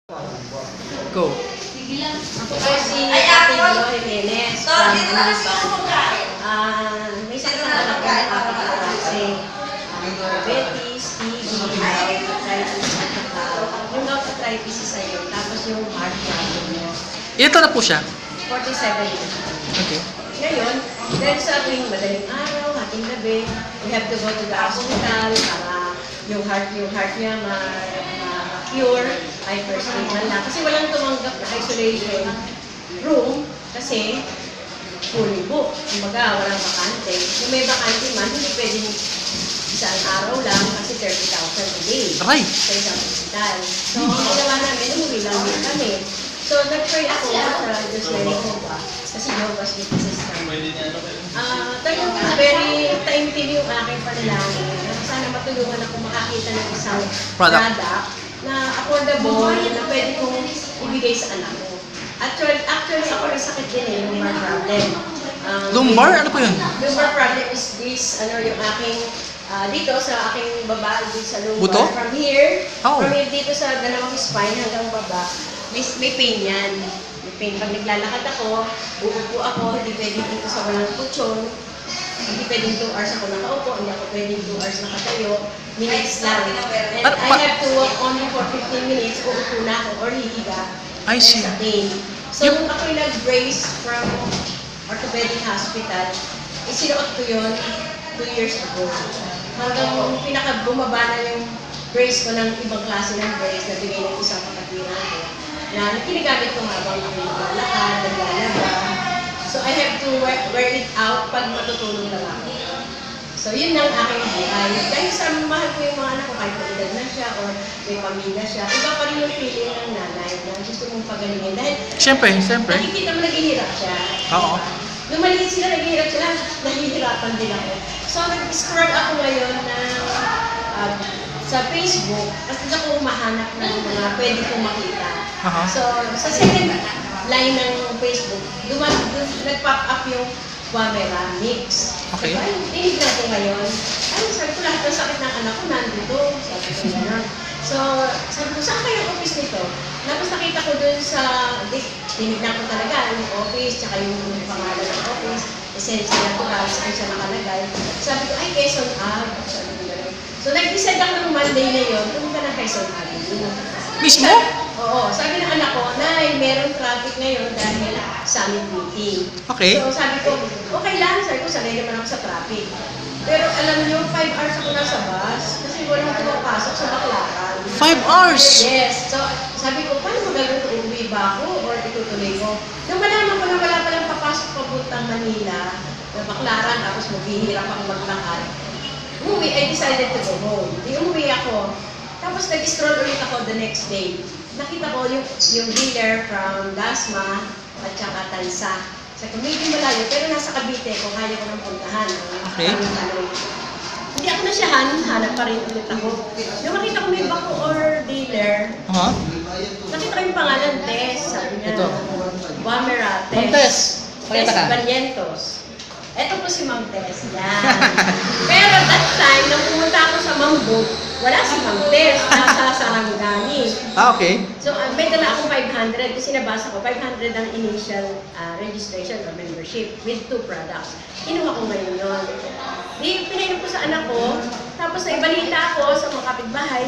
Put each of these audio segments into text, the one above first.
Go. Ako si Ate Glo Jimenez. May sakit na anak ko kasi diabetes, TB, arthritis, yung gout arthritis isa yun. Tapos yung heart problem niya. Ilan taon na po siya? 47 years. Okay. Ngayon, dahil sa tuwing madaling araw, hating gabi, we have to go to the hospital para yung heart niya ma-cure, hyperstate man lang. Kasi walang tumanggap na isolation room kasi fully booked. Kumbaga, walang bakante. Kung may bakante man, hindi pwedeng isang araw lang kasi 30,000 a day Aray! sa isang hospital. So, ang ginawa namin, umuwi lang din kami. So, nag-pray ako sa Diyos na Jehovah kasi Jehovah's Witnesses kami. Talagang very time-till yung aking panalangin. Sana matulungan ako makakita ng isang product na affordable na pwede kong ibigay sa anak ko. Actually ako may sakit din yung lumbar problem. Lumbar? Ano po yun? Lumbar problem is this, yung aking, dito sa aking baba, dito sa lumbar. Buto? From here, Oh. from here dito sa dalawang spine hanggang baba, may pain yan. May pain. Pag naglalakad ako, uupo ako, hindi pwedeng dito sa walang kutsyon. Hindi pwedeng 2 hours ako nakaupo, hindi ako pwedeng 2 hours nakatayo. Minutes lang. And I have to walk only for 15 minutes, uupo na ako or hihiga. I see. Sa pain. So, nung ako'y nag-brace from orthopedic hospital, isinuot ko yun 2 years ago. Hanggang pinaka-bumaba na yung brace ko ng ibang klase ng brace na bigay ng isang kapatiran ko. Na kinagamit ko habang ako naglalakad, naglalaba. So, I have to wear it out pag matutulog lang ako. So, yun ang aking buhay. Dahil sa mahal ko yung mga anak ko, kahit edad na siya or may pamilya siya, iba pa rin yung feeling ng nanay na gusto mong pagalingin. Dahil Siyempre. nakikita mo naghihirap siya. Oo. Nung maliit sila, naghihirap sila, nahihirapan din ako. So, nag-scroll ako ngayon na sa Facebook, kasi ako humahanap ng mga pwede kong makita. So, sa second line ng Facebook, nag-pop up yung Guamera Mix. Okay. So, ay, tinignan ko ngayon. Ay, sabi ko, lahat ng sakit ng anak ko nandito. Sabi ko gano'n. So, sabi ko, saan kayo office nito? Tapos nakita ko dun sa, tinignan ko talaga yung office, tsaka yung pangalan ng office, Essential Natural, saan siya nakalagay. Sabi ko, ay, Quezon Ave. Sabi ko gano'n. So, nag-decide ako ng Monday na yun, pumunta ng Quezon Ave. Mismo? Oo. Sabi ng anak ko, Nay, meron traffic ngayon dahil summit meeting. Okay. So, sabi ko, okay lang. Sabi ko, sanay naman ako sa traffic. Pero alam niyo, 5 hours ako nasa bus kasi walang pumapasok sa Baclaran. 5 hours? Yes. So, sabi ko, paano magagawin ko? Uuwi ba ako or itutuloy ko? Nung malaman ko na wala palang papasok papuntang Manila, na Baclaran, tapos maghihirap ako maglakad, I decided to go home. Umuwi ako. Tapos nag-stroll ulit ako the next day. Nakita ko yung dealer from Dasma at saka Tansa. Sabi ko, medyo malayo, pero nasa Cavite ko, kaya ko nang puntahan. Okay. Hindi ako na siya hanap pa rin ulit ako. Nung makita ko may bako or dealer, nakita ko yung pangalan, Tess. Sabi niya, Ito. Guamera, Ma'am Tess. Tess, pakita ka. Barrientos. Ito po si Ma'am Tess. Yan. Pero that time, nung pumunta ako sa Mambo, wala si Ma'am Tess. Nasa Sarangani. Okay. So, may dala akong 500 kasi nabasa ko, 500 ang initial registration or membership with 2 products. Kinuha ko ngayon yun. Di, pinainom ko sa anak ko, tapos naibalita ako sa mga kapitbahay.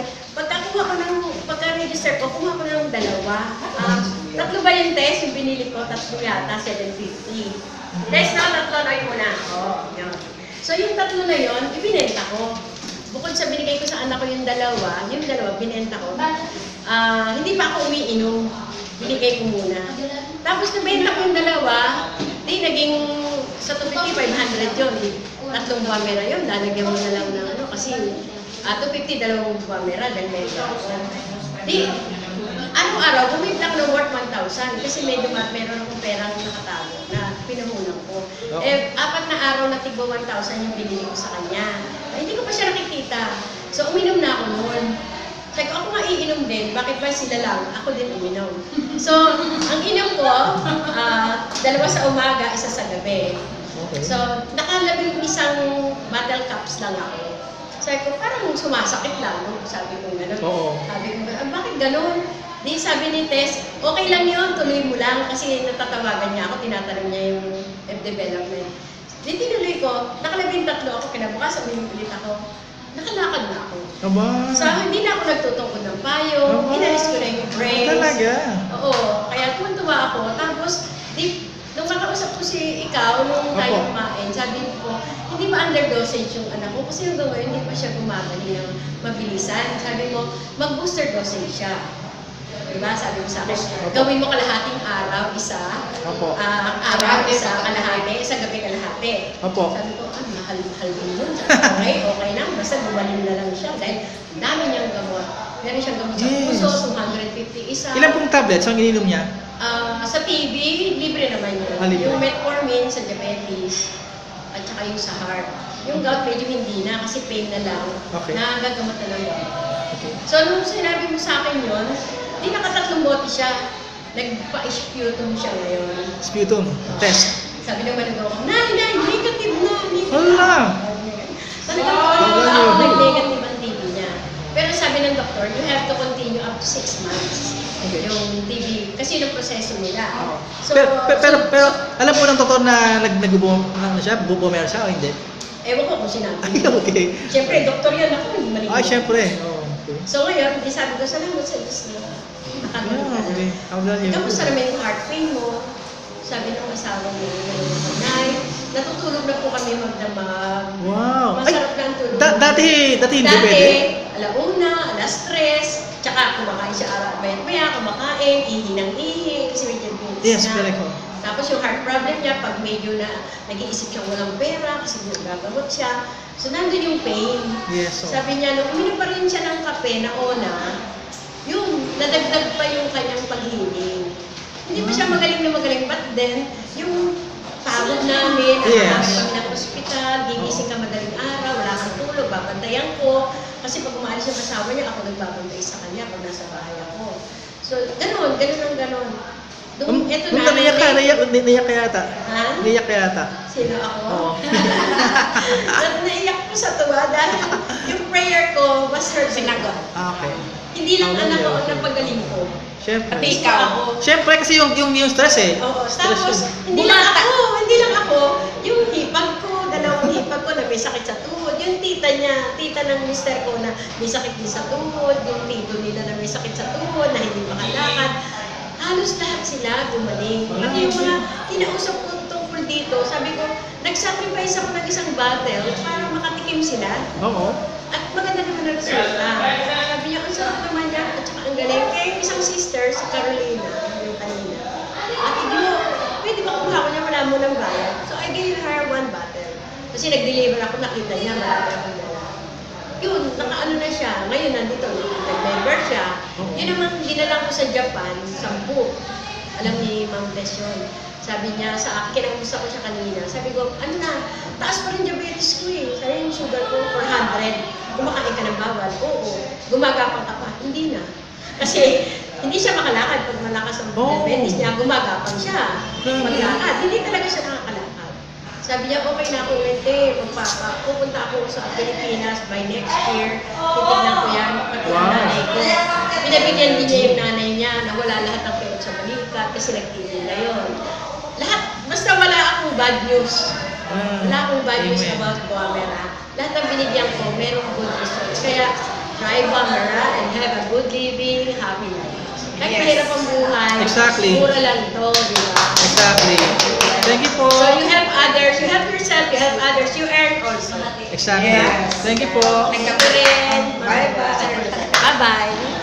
Pagka-register ko, kumuha ko ng 2. 3 ba yung test? Yung binili ko, 3 yata, 750. Test na, 3 na yun muna. Yun. So, yung 3 na yun, ibinenta ko. Bukod sa binigay ko sa anak ko yung 2, binenta ko. Hindi pa ako umiinom. Binigay ko muna. Tapos nabenta ko yung 2, di naging sa 250, 500 yun. 3 Guamera yun, lalagyan mo na lang ng kasi 250, 2 Guamera, dahil meron ako. Di, araw-araw, bumibla ko ng worth 1,000 kasi meron akong perang nakatago na pinahunan ko. 4 na araw na tigwa 1,000 yung binili ko sa kanya. Hindi ko pa siya nakikita. So, uminom na ako noon. Sabi ko, ako nga iinom din. Bakit ba sila lang? Ako din uminom. So, ang inom ko, 2 sa umaga, 1 sa gabi. Okay. So, nakalabing isang bottle cups lang ako. Sabi ko, parang sumasakit lang. No? Sabi ko gano'n. Oo. Sabi ko, bakit gano'n? Di sabi ni Tess, okay lang yun, tuloy mo lang. Kasi natatawagan niya ako, tinatanong niya yung development. Di tinuloy ko, nakalabing 3 ako, kinabukasan uminulit ako. Nakalakad na ako. Aba. So, hindi na ako nagtutungkod ng payo, Aba. inalis ko na yung brace. Talaga? Oo, kaya tuwan-tuwa ako. Tapos, nung makausap ko si ikaw, nung tayo Opo. kumain, sabi ko, hindi ba underdosage yung anak ko? Kasi hanggang ngayon, hindi pa siya gumagaling ng mabilisan. Sabi mo, mag-booster dosage siya. Diba? Sabi mo sa akin, Opo. gawin mo kalahating araw, isa. Opo. Araw, isa, kalahati, isa gabi, kalahati. Opo. Sabi ko, mahal din yun. Sabi ko, okay lang, basta gumaling na lang siya. Dahil ang dami niyang gamot. Meron siyang gamot sa Yes. puso, 250 isa. Ilan pong tablets ang ininom niya? Sa TB, libre naman yun. Libre. Yung metformin sa diabetes, at saka yung sa heart. Yung gout medyo hindi na kasi pain na lang. Okay. Nagagamot na lang yun. Okay. So, nung sinabi mo sa akin yun, di nakatatlong bote siya. Nagpa-sputum siya ngayon. Sputum. Test. Sabi ng managawa ko, Nay, negative na. Hala! Talagang Wow. nag-negative ang TB niya. Pero sabi ng doktor, you have to continue up to 6 months. Okay. Yung TB. Kasi yung proseso nila. So, Pero, alam po ng totoo na siya, bumero siya o hindi? ewan ko kung sinabi. Ay, okay. Siyempre, doktor yan ako, hindi maligo. Ah, syempre. Oh, okay. So ngayon, di sabi ko, salamat sa Diyos na nakagaling ka Ah, na. okay. Ang galing. Kamusta naman yung heart pain mo? Sabi ng asawa niya, Nay, natutulog na po kami magdamag. Wow. Ay, Masarap na ang tulog. dati hindi pwede? alauna, alas 3, tsaka kumakain siya araw maya, kumakain, ihi ng ihi, kasi may diabetes Yes, na. correct po. Tapos yung heart problem niya, pag medyo na nag-iisip siyang walang pera, kasi gagamot siya, so nandun yung pain. Yes, oh. Sabi niya, nung uminom pa rin siya ng kape na ona, yung nadagdag pa yung kanyang paghiling. Hindi pa siya magaling na magaling, but then, yung pagod namin, Yes. nakakami kami ng ospital, gigising ka madaling araw, wala kang tulog, babantayan ko. Kasi pag umalis yung asawa niya, ako nagbabantay sa kanya pag nasa bahay ako. So, ganun ang ganun. Eto Nung na, naiyak ka yata. Ha? Naiyak ka yata. Sino ako? Oo. Naiyak ko sa tuwa dahil yung prayer ko was heard sinagot. Ah, okay. Hindi lang Oh, anak ko okay. ang napagaling ko. Syempre. Pati ikaw ako. Syempre kasi yung stress eh. Oo. Stress Tapos, yun. hindi lang ako, yung hipag ko, dalawang hipag ko na may sakit sa tuhod. Yung tita ng mister ko na may sakit din sa tuhod, yung tito nila na may sakit sa tuhod, na hindi makalakad. Halos lahat sila gumaling. Pati yung mga kinausap ko tungkol dito, sabi ko, nag-sacrifice ako ng isang battle para makatikim sila. Oo. At maganda naman ang resulta. Sabi niya, ang sarap naman niya, at saka ang galing. Kaya yung isang sister, si Carolina, yung kanina, Ate Gino, pwede ba kuha ko niya, wala mo ng bayad? So I gave her 1 bottle. Kasi nag-deliver ako, nakita niya, marami akong dala. Yun, nakaano na siya. Ngayon, nandito, nag-member siya. Yun naman, dinala ko sa Japan, 10. Alam ni Ma'am Tess yun. Sabi niya sa akin, kinamusta ko siya kanina. Sabi ko, ano na, taas pa rin diabetes ko eh. Sabi yung sugar ko, 400. Kumakain ka ng bawal. Oo. Gumagapang ka pa. Hindi na. Kasi, hindi siya makalakad pag malakas ang diabetes niya. Gumagapang siya. Maglakad. Hindi talaga siya nakakalakad. Sabi niya, okay na ako ulit pupunta ako sa Pilipinas by next year. Titignan ko yan. Pati ang Wow. nanay ko. Pinabigyan din niya yung nanay niya na wala lahat ng pera sa balikat kasi nagtigil na yun. Lahat, basta wala akong bad news. Wala akong bad news Amen. about Guamera. Lahat ng binigyan ko, merong good results. Kaya, try Guamera and have a good living, happy life. Kahit mahirap ang buhay, Exactly. mura lang ito, di ba? Exactly. Thank you po. So you help others, you help yourself, you help others, you earn also. Exactly. Yes. Thank you po. Thank you rin. Bye-bye. Bye-bye.